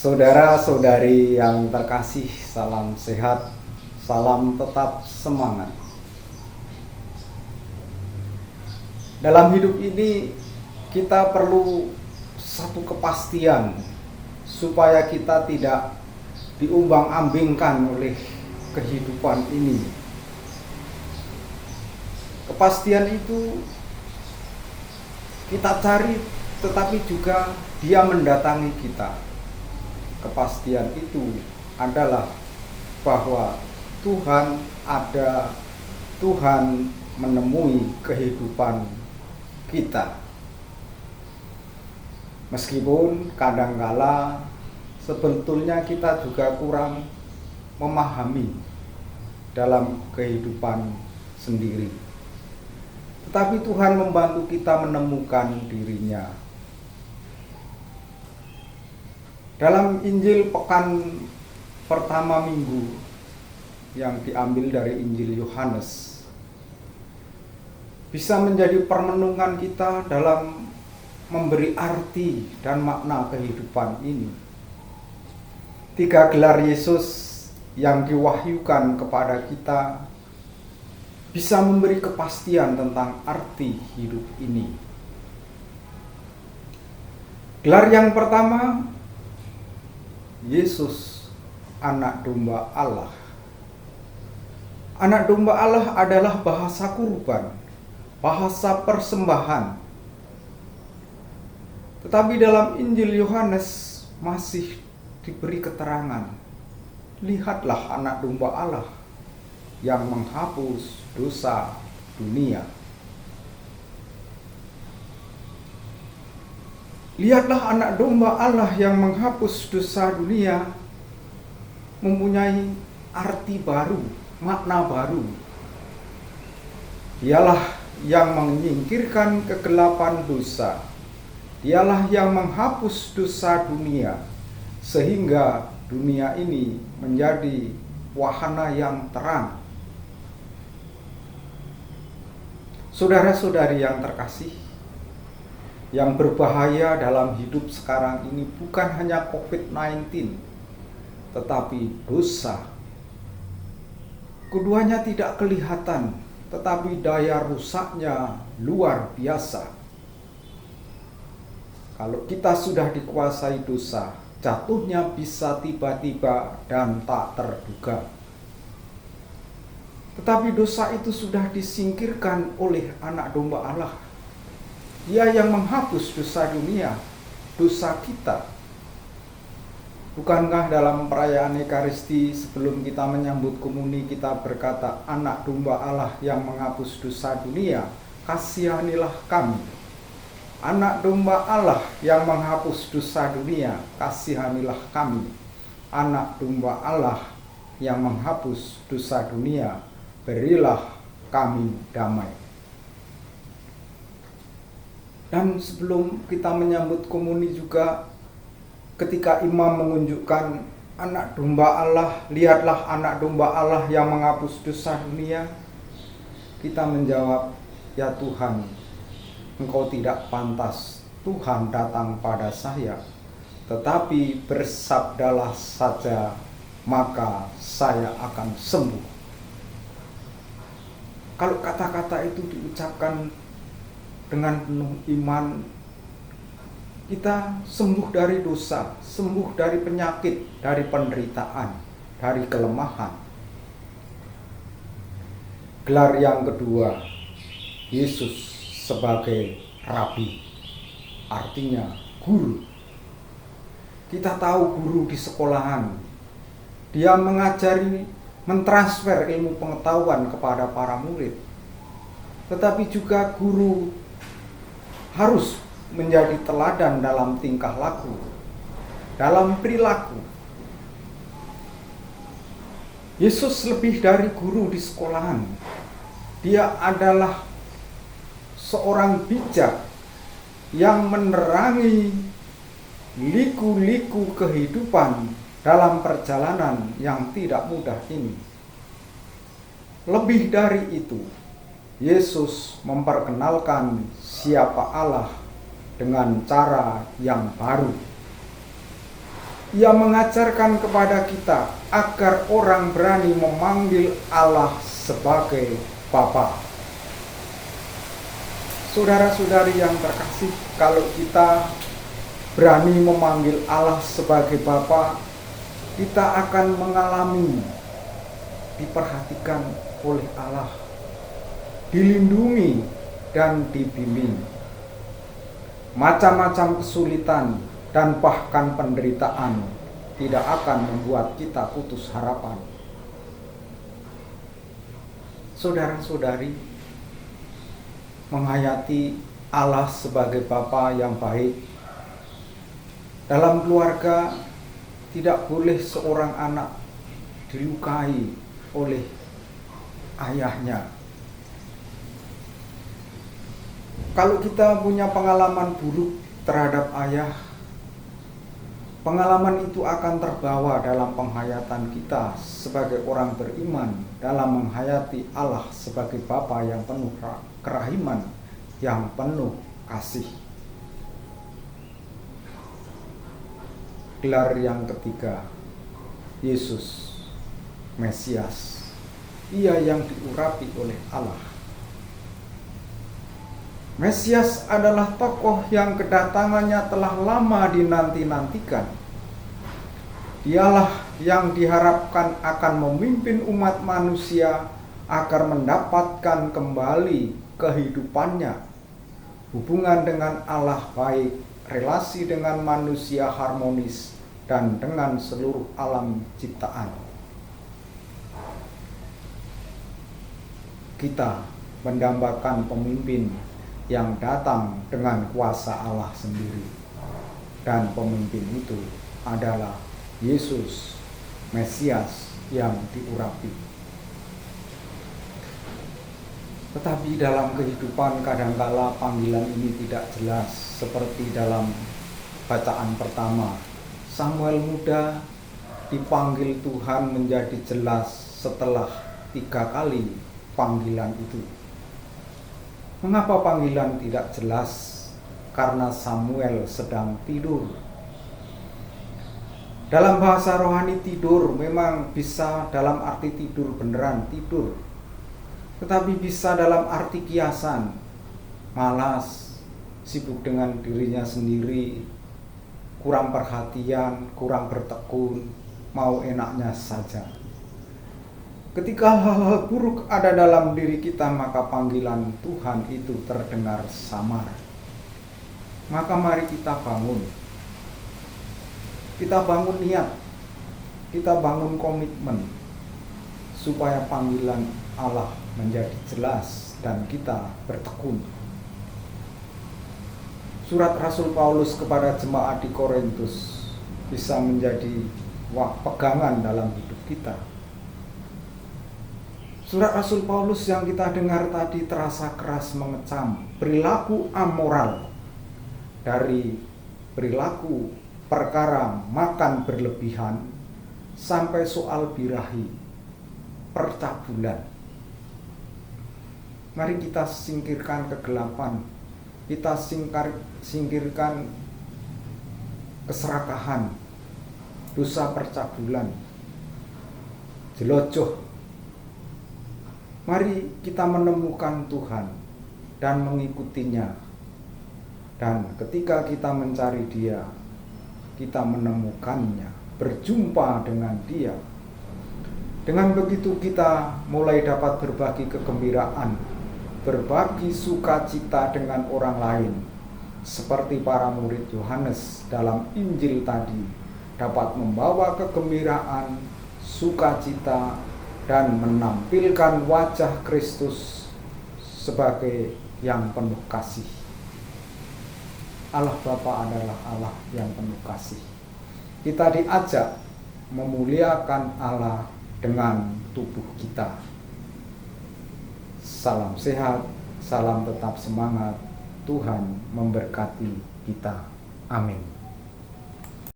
Saudara-saudari yang terkasih, salam sehat, salam tetap semangat. Dalam hidup ini kita perlu satu kepastian supaya kita tidak diumbang-ambingkan oleh kehidupan ini. Kepastian itu kita cari, tetapi juga dia mendatangi kita. Kepastian itu adalah bahwa Tuhan ada, Tuhan menemui kehidupan kita. Meskipun kadangkala sebetulnya kita juga kurang memahami dalam kehidupan sendiri. Tetapi Tuhan membantu kita menemukan dirinya. Dalam Injil pekan pertama minggu yang diambil dari Injil Yohanes, bisa menjadi permenungan kita dalam memberi arti dan makna kehidupan ini. 3 gelar Yesus yang diwahyukan kepada kita bisa memberi kepastian tentang arti hidup ini. Gelar yang pertama, Yesus, anak domba Allah. Anak domba Allah adalah bahasa kurban, bahasa persembahan. Tetapi dalam Injil Yohanes masih diberi keterangan, lihatlah anak domba Allah yang menghapus dosa dunia. Lihatlah anak domba Allah yang menghapus dosa dunia mempunyai arti baru, makna baru. Dialah yang menyingkirkan kegelapan dosa. Dialah yang menghapus dosa dunia, sehingga dunia ini menjadi wahana yang terang. Saudara-saudari yang terkasih, yang berbahaya dalam hidup sekarang ini bukan hanya COVID-19, tetapi dosa. Keduanya tidak kelihatan, tetapi daya rusaknya luar biasa. Kalau kita sudah dikuasai dosa, jatuhnya bisa tiba-tiba dan tak terduga. Tetapi dosa itu sudah disingkirkan oleh anak domba Allah. Dia yang menghapus dosa dunia, dosa kita. Bukankah dalam perayaan Ekaristi sebelum kita menyambut komuni kita berkata, anak domba Allah yang menghapus dosa dunia, kasihanilah kami. Anak domba Allah yang menghapus dosa dunia, kasihanilah kami. Anak domba Allah yang menghapus dosa dunia, berilah kami damai. Dan sebelum kita menyambut komuni juga, ketika imam menunjukkan anak domba Allah, lihatlah anak domba Allah yang menghapus dosa dunia, kita menjawab, ya Tuhan, Engkau tidak pantas Tuhan datang pada saya, tetapi bersabdalah saja, maka saya akan sembuh. Kalau kata-kata itu diucapkan dengan penuh iman, kita sembuh dari dosa, sembuh dari penyakit, dari penderitaan, dari kelemahan. Gelar yang kedua, Yesus sebagai Rabi, artinya guru. Kita tahu guru di sekolahan, dia mengajari, mentransfer ilmu pengetahuan kepada para murid. Tetapi juga guru harus menjadi teladan dalam tingkah laku, dalam perilaku. Yesus lebih dari guru di sekolahan. Dia adalah seorang bijak yang menerangi liku-liku kehidupan dalam perjalanan yang tidak mudah ini. Lebih dari itu, Yesus memperkenalkan siapa Allah dengan cara yang baru. Ia mengajarkan kepada kita agar orang berani memanggil Allah sebagai Bapa. Saudara-saudari yang terkasih, kalau kita berani memanggil Allah sebagai Bapa, kita akan mengalami diperhatikan oleh Allah, dilindungi dan dibimbing. Macam-macam kesulitan dan bahkan penderitaan tidak akan membuat kita putus harapan. Saudara-saudari, menghayati Allah sebagai Bapa yang baik. Dalam keluarga tidak boleh seorang anak dilukai oleh ayahnya. Kalau kita punya pengalaman buruk terhadap ayah, pengalaman itu akan terbawa dalam penghayatan kita sebagai orang beriman dalam menghayati Allah sebagai Bapa yang penuh kerahiman, yang penuh kasih. Gelar yang ketiga, Yesus, Mesias, Ia yang diurapi oleh Allah. Mesias adalah tokoh yang kedatangannya telah lama dinanti-nantikan. Dialah yang diharapkan akan memimpin umat manusia agar mendapatkan kembali kehidupannya, hubungan dengan Allah baik, relasi dengan manusia harmonis, dan dengan seluruh alam ciptaan. Kita mendambakan pemimpin yang datang dengan kuasa Allah sendiri, dan pemimpin itu adalah Yesus, Mesias yang diurapi. Tetapi dalam kehidupan kadangkala panggilan ini tidak jelas, seperti dalam bacaan pertama. Samuel muda dipanggil Tuhan menjadi jelas setelah 3 kali panggilan itu. Mengapa panggilan tidak jelas? Karena Samuel sedang tidur. Dalam bahasa rohani tidur memang bisa dalam arti tidur beneran tidur, tetapi bisa dalam arti kiasan, malas, sibuk dengan dirinya sendiri, kurang perhatian, kurang bertekun, mau enaknya saja. Ketika hal-hal buruk ada dalam diri kita, maka panggilan Tuhan itu terdengar samar. Maka mari kita bangun. Kita bangun niat. Kita bangun komitmen supaya panggilan Allah menjadi jelas dan kita bertekun. Surat Rasul Paulus kepada jemaat di Korintus bisa menjadi pegangan dalam hidup kita. Surat Rasul Paulus yang kita dengar tadi terasa keras mengecam perilaku amoral, dari perilaku perkara makan berlebihan sampai soal birahi, percabulan. Mari kita singkirkan kegelapan, kita singkirkan keserakahan, dosa percabulan, jelojoh. Mari kita menemukan Tuhan dan mengikutinya. Dan ketika kita mencari Dia, kita menemukannya, berjumpa dengan Dia. Dengan begitu kita mulai dapat berbagi kegembiraan, berbagi sukacita dengan orang lain. Seperti para murid Yohanes dalam Injil tadi, dapat membawa kegembiraan, sukacita, dan menampilkan wajah Kristus sebagai yang penuh kasih. Allah Bapa adalah Allah yang penuh kasih. Kita diajak memuliakan Allah dengan tubuh kita. Salam sehat, salam tetap semangat. Tuhan memberkati kita. Amin.